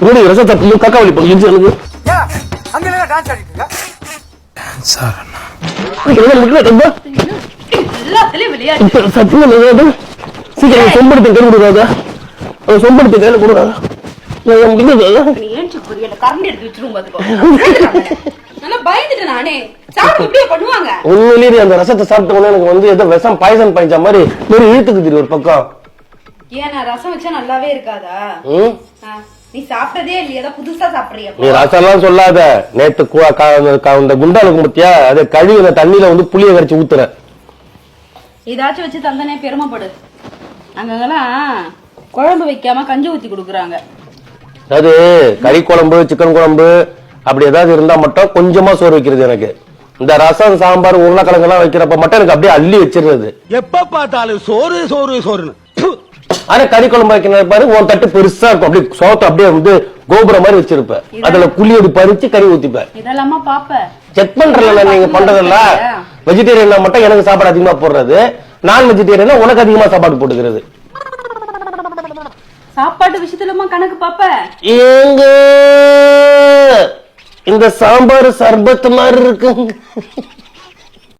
ஓடி ரசத்தை காக்கா வலி போடு எனக்கு அங்க டான்ஸ் ஆடிட்டு இருக்க சார் எல்லாத்துலயும் விளையாடு. சீக்கிரம் சொம்படுத்த கையில் கொடுக்காத சொம்படுத்த கையில கொடுக்காத நீ ஏன்ச்சு புரியல கரண்ட் எடுத்து வச்சிரும் பாத்துக்கோ. நல்லா பயந்துட்டேன் நானே. சாப்பிட்டு இப்படியே பண்ணுவாங்க. உண்மையிலேயே அந்த ரசத்தை சாப்பிட்ட உடனே எனக்கு வந்து ஏதோ விஷம் பாய்சன் பாய்ச்ச மாதிரி ஒரு இழுத்துக்கு தெரியும் ஒரு பக்கம். ஏன் நான் ரசம் வச்சா நல்லாவே இருக்காதா? நீ சாப்பிட்டதே இல்லையா? ஏதோ புதுசா சாப்பிடுறியா? நீ ரசம் எல்லாம் சொல்லாத. நேத்து இந்த குண்டாலுக்கு முத்தியா அதை கழுவின தண்ணியில வந்து புளிய கரைச்சு ஊத்துற. ஏதாச்சும் வச்சு தந்தனே பெருமைப்படு. அங்கெல்லாம் குழம்பு வைக்காம கஞ்சி ஊத்தி கொடுக்குறாங்க. அது கறி குழம்பு சிக்கன் குழம்பு அப்படி ஏதாவது இருந்தா மட்டும் கொஞ்சமா சோறு வைக்கிறது எனக்கு. இந்த ரசம் சாம்பார் உருளைக்கிழங்கு எல்லாம் வைக்கிறப்ப மட்டும் எனக்கு அப்படியே அள்ளி வச்சிருது. எப்ப பார்த்தாலும் சோறு சோறு சோறுன்னு. ஆனா கறி குழம்பு வைக்கிற பாரு உன் தட்டு பெருசா இருக்கும். அப்படியே சோத்தை அப்படியே வந்து கோபுரம் மாதிரி வச்சிருப்ப. அதுல புளி அடி பறிச்சு கறி ஊத்திப்ப. இதெல்லாமா பாப்ப செக் பண்றல நீங்க பண்றதல்ல. வெஜிடேரியன் மட்டும் எனக்கு சாப்பாடு அதிகமா போடுறது, நான் வெஜிடேரியன் உனக்கு அதிகமா சாப்பாடு போட்டுக்கிறது. சாப்பாட்டு விஷயத்துலமா கணக்கு பாப்ப. ஏங்க இந்த சாம்பார் சர்பத் மாதிரி இருக்கு.